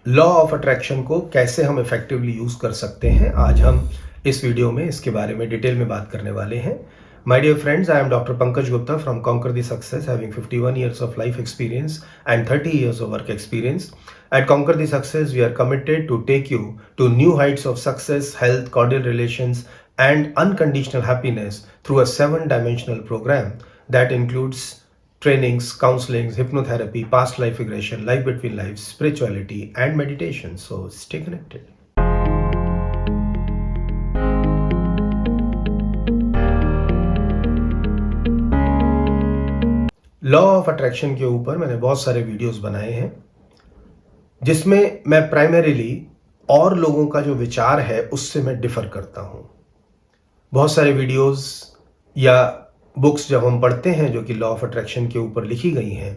Law of attraction को कैसे हम इफेक्टिवली यूज कर सकते हैं, आज हम इस वीडियो में इसके बारे में डिटेल में बात करने वाले हैं। My dear friends, I am doctor Pankaj Gupta from conquer the success, having 51 years of life experience and 30 years of work experience. At Conquer the Success, we are committed to take you to new heights of success, health, cordial relations, and unconditional happiness through a 7-dimensional program that includes trainings, counselings, hypnotherapy, past life regression, life between lives, spirituality, and meditation. So stay connected. Law of attraction के ऊपर मैंने बहुत सारे videos बनाए हैं, जिसमें मैं primarily और लोगों का जो विचार है उससे मैं डिफर करता हूं। बहुत सारे वीडियोस या बुक्स जब हम पढ़ते हैं जो कि लॉ ऑफ अट्रैक्शन के ऊपर लिखी गई हैं,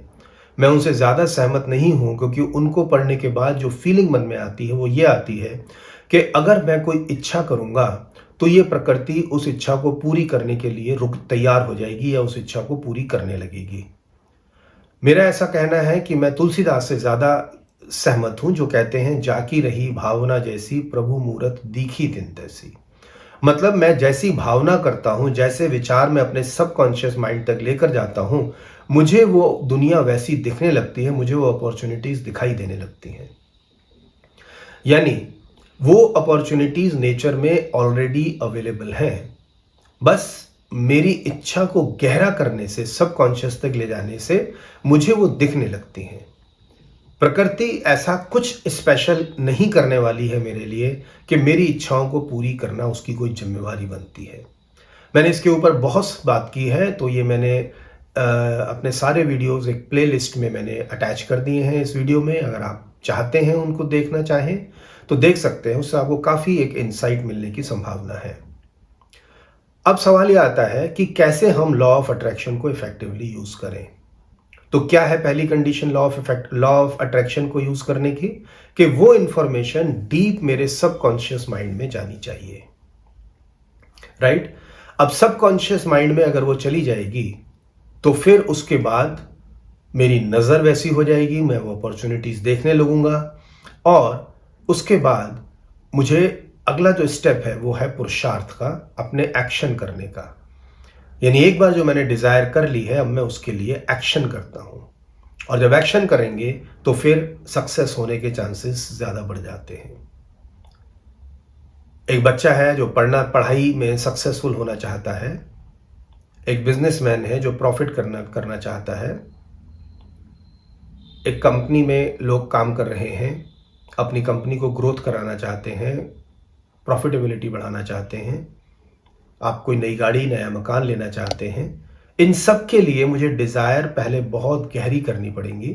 मैं उनसे ज़्यादा सहमत नहीं हूं, क्योंकि उनको पढ़ने के बाद जो फीलिंग मन में आती है वो ये आती है कि अगर मैं कोई इच्छा करूंगा तो ये प्रकृति उस इच्छा को पूरी करने के लिए तैयार हो जाएगी या उस इच्छा को पूरी करने लगेगी। मेरा ऐसा कहना है कि मैं तुलसीदास से ज़्यादा सहमत हूं, जो कहते हैं जाकी रही भावना जैसी प्रभु मूरत दीखी दिन तैसी। मतलब मैं जैसी भावना करता हूं, जैसे विचार मैं अपने सबकॉन्शियस माइंड तक लेकर जाता हूं, मुझे वो दुनिया वैसी दिखने लगती है, मुझे वो अपॉर्चुनिटीज दिखाई देने लगती हैं। यानी वो अपॉर्चुनिटीज नेचर में ऑलरेडी अवेलेबल हैं, बस मेरी इच्छा को गहरा करने से, सबकॉन्शियस तक ले जाने से मुझे वो दिखने लगती हैं। प्रकृति ऐसा कुछ स्पेशल नहीं करने वाली है मेरे लिए कि मेरी इच्छाओं को पूरी करना उसकी कोई जिम्मेवारी बनती है। मैंने इसके ऊपर बहुत बात की है, तो ये मैंने अपने सारे वीडियोस एक प्लेलिस्ट में मैंने अटैच कर दिए हैं इस वीडियो में। अगर आप चाहते हैं उनको देखना चाहें तो देख सकते हैं, उससे आपको काफ़ी एक इंसाइट मिलने की संभावना है। अब सवाल ये आता है कि कैसे हम लॉ ऑफ अट्रैक्शन को इफेक्टिवली यूज करें। तो क्या है पहली कंडीशन लॉ ऑफ अट्रैक्शन को यूज करने की, कि वो इंफॉर्मेशन डीप मेरे सबकॉन्शियस माइंड में जानी चाहिए। राइट? अब सबकॉन्शियस माइंड में अगर वो चली जाएगी तो फिर उसके बाद मेरी नजर वैसी हो जाएगी, मैं वो अपॉर्चुनिटीज देखने लगूंगा, और उसके बाद मुझे अगला जो स्टेप है वो है पुरुषार्थ का, अपने एक्शन करने का। यानी एक बार जो मैंने डिजायर कर ली है, अब मैं उसके लिए एक्शन करता हूं, और जब एक्शन करेंगे तो फिर सक्सेस होने के चांसेस ज्यादा बढ़ जाते हैं। एक बच्चा है जो पढ़ाई में सक्सेसफुल होना चाहता है, एक बिजनेसमैन है जो प्रॉफिट करना चाहता है, एक कंपनी में लोग काम कर रहे हैं, अपनी कंपनी को ग्रोथ कराना चाहते हैं, प्रॉफिटेबिलिटी बढ़ाना चाहते हैं, आप कोई नई गाड़ी, नया मकान लेना चाहते हैं। इन सब के लिए मुझे डिज़ायर पहले बहुत गहरी करनी पड़ेंगी,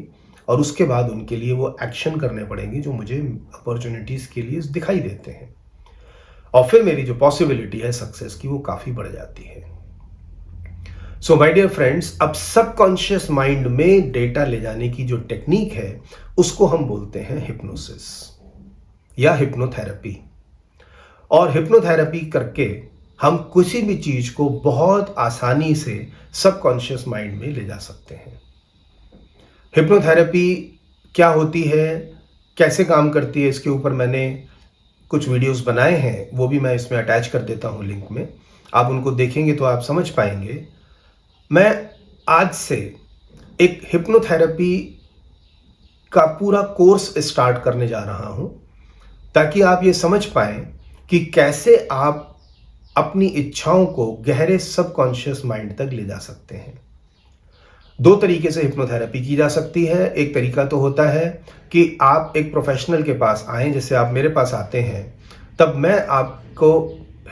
और उसके बाद उनके लिए वो एक्शन करने पड़ेंगे जो मुझे अपॉर्चुनिटीज़ के लिए दिखाई देते हैं, और फिर मेरी जो पॉसिबिलिटी है सक्सेस की वो काफ़ी बढ़ जाती है। सो माय डियर फ्रेंड्स, अब सबकॉन्शियस माइंड में डेटा ले जाने की जो टेक्निक है उसको हम बोलते हैं हिप्नोसिस या हिप्नोथेरेपी। और हिप्नोथेरेपी करके हम किसी भी चीज को बहुत आसानी से सबकॉन्शियस माइंड में ले जा सकते हैं। हिप्नोथेरेपी क्या होती है, कैसे काम करती है, इसके ऊपर मैंने कुछ वीडियोस बनाए हैं, वो भी मैं इसमें अटैच कर देता हूं लिंक में। आप उनको देखेंगे तो आप समझ पाएंगे। मैं आज से एक हिप्नोथेरेपी का पूरा कोर्स स्टार्ट करने जा रहा हूं, ताकि आप ये समझ पाएं कि कैसे आप अपनी इच्छाओं को गहरे सबकॉन्शियस माइंड तक ले जा सकते हैं। दो तरीके से हिप्नोथेरेपी की जा सकती है। एक तरीका तो होता है कि आप एक प्रोफेशनल के पास आएं, जैसे आप मेरे पास आते हैं, तब मैं आपको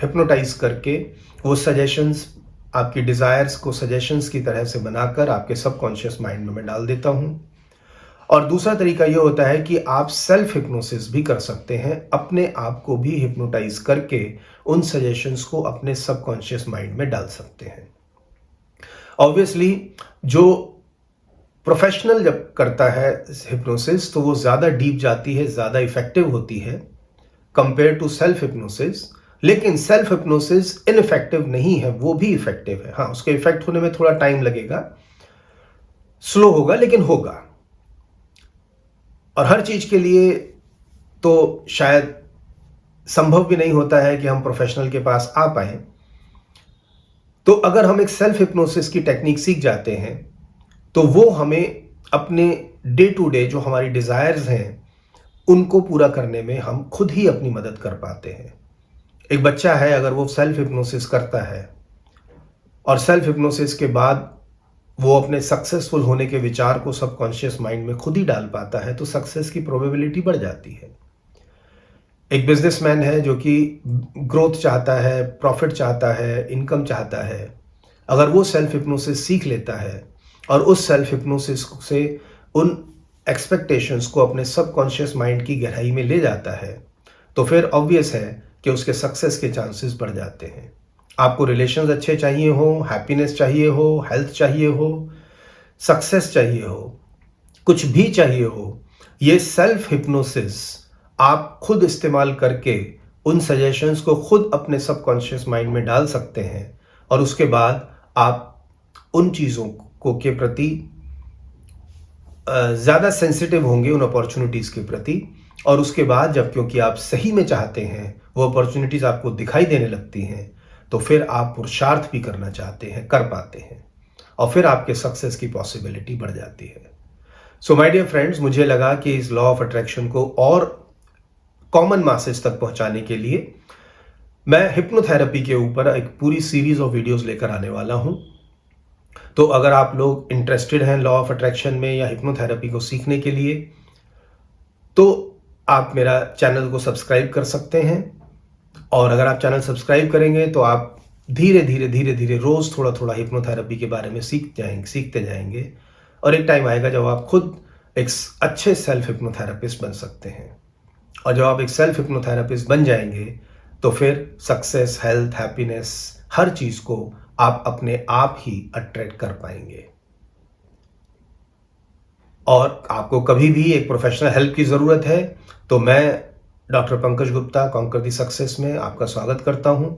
हिप्नोटाइज करके वो सजेशंस, आपकी डिज़ायर्स को सजेशंस की तरह से बनाकर आपके सबकॉन्शियस माइंड में मैं डाल देता हूं। और दूसरा तरीका यह होता है कि आप सेल्फ हिप्नोसिस भी कर सकते हैं, अपने आप को भी हिप्नोटाइज करके उन सजेशंस को अपने सबकॉन्शियस माइंड में डाल सकते हैं। ऑब्वियसली जो प्रोफेशनल जब करता है हिप्नोसिस तो वो ज़्यादा डीप जाती है, ज़्यादा इफेक्टिव होती है कंपेयर टू सेल्फ हिप्नोसिस। लेकिन सेल्फ हिप्नोसिस इनइफेक्टिव नहीं है, वो भी इफेक्टिव है। हाँ, उसके इफेक्ट होने में थोड़ा टाइम लगेगा, स्लो होगा, लेकिन होगा। और हर चीज के लिए तो शायद संभव भी नहीं होता है कि हम प्रोफेशनल के पास आ पाएँ। तो अगर हम एक सेल्फ हिप्नोसिस की टेक्निक सीख जाते हैं, तो वो हमें अपने डे टू डे जो हमारी डिज़ायर्स हैं, उनको पूरा करने में हम खुद ही अपनी मदद कर पाते हैं। एक बच्चा है, अगर वो सेल्फ हिप्नोसिस करता है और सेल्फ हिप्नोसिस के बाद वो अपने सक्सेसफुल होने के विचार को सबकॉन्शियस माइंड में खुद ही डाल पाता है, तो सक्सेस की प्रोबेबिलिटी बढ़ जाती है। एक बिजनेसमैन है जो कि ग्रोथ चाहता है, प्रॉफिट चाहता है, इनकम चाहता है, अगर वो सेल्फ हिप्नोसिस सीख लेता है और उस सेल्फ हिप्नोसिस से उन एक्सपेक्टेशंस को अपने सबकॉन्शियस माइंड की गहराई में ले जाता है, तो फिर ऑब्वियस है कि उसके सक्सेस के चांसेस बढ़ जाते हैं। आपको रिलेशंस अच्छे चाहिए हो, हैप्पीनेस चाहिए हो, हेल्थ चाहिए हो, सक्सेस चाहिए हो, कुछ भी चाहिए हो, ये सेल्फ हिप्नोसिस आप खुद इस्तेमाल करके उन सजेशंस को खुद अपने सबकॉन्शियस माइंड में डाल सकते हैं और उसके बाद आप उन चीज़ों को के प्रति ज़्यादा सेंसिटिव होंगे, उन अपॉर्चुनिटीज़ के प्रति। और उसके बाद जब क्योंकि आप सही में चाहते हैं, वो अपॉर्चुनिटीज़ आपको दिखाई देने लगती हैं, तो फिर आप पुरुषार्थ भी करना चाहते हैं, कर पाते हैं और फिर आपके सक्सेस की पॉसिबिलिटी बढ़ जाती है। सो माय डियर फ्रेंड्स, मुझे लगा कि इस लॉ ऑफ अट्रैक्शन को और कॉमन मासेस तक पहुंचाने के लिए मैं हिप्नोथेरेपी के ऊपर एक पूरी सीरीज ऑफ वीडियोस लेकर आने वाला हूं। तो अगर आप लोग इंटरेस्टेड हैं लॉ ऑफ अट्रैक्शन में या हिप्नोथेरेपी को सीखने के लिए, तो आप मेरा चैनल को सब्सक्राइब कर सकते हैं। और अगर आप चैनल सब्सक्राइब करेंगे तो आप धीरे धीरे रोज़ थोड़ा थोड़ा हिप्नोथेरेपी के बारे में सीखते जाएंगे और एक टाइम आएगा जब आप खुद एक अच्छे सेल्फ हिप्नोथेरेपिस्ट बन सकते हैं। और जब आप एक सेल्फ हिप्नोथेरेपिस्ट बन जाएंगे, तो फिर सक्सेस, हेल्थ, हैप्पीनेस, हर चीज़ को आप अपने आप ही अट्रैक्ट कर पाएंगे। और आपको कभी भी एक प्रोफेशनल हेल्प की ज़रूरत है, तो मैं डॉक्टर पंकज गुप्ता कॉन्कर दी सक्सेस में आपका स्वागत करता हूं।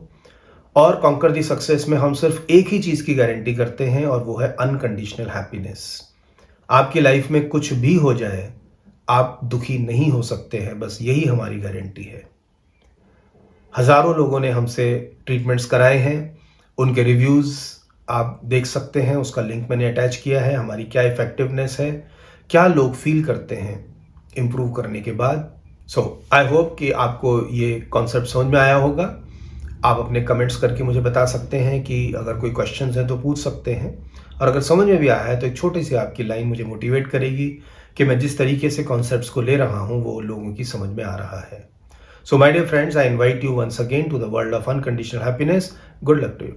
और कॉन्कर दी सक्सेस में हम सिर्फ एक ही चीज़ की गारंटी करते हैं और वो है अनकंडीशनल हैप्पीनेस। आपकी लाइफ में कुछ भी हो जाए, आप दुखी नहीं हो सकते हैं, बस यही हमारी गारंटी है। हज़ारों लोगों ने हमसे ट्रीटमेंट्स कराए हैं, उनके रिव्यूज़ आप देख सकते हैं, उसका लिंक मैंने अटैच किया है। हमारी क्या इफ़ेक्टिवनेस है, क्या लोग फील करते हैं इम्प्रूव करने के बाद। सो आई होप कि आपको ये कॉन्सेप्ट समझ में आया होगा। आप अपने कमेंट्स करके मुझे बता सकते हैं कि अगर कोई क्वेश्चंस हैं तो पूछ सकते हैं, और अगर समझ में भी आया है तो एक छोटी सी आपकी लाइन मुझे मोटिवेट करेगी कि मैं जिस तरीके से कॉन्सेप्ट्स को ले रहा हूँ वो लोगों की समझ में आ रहा है। So my dear friends, I invite you once again to the world of unconditional happiness. Good luck to you.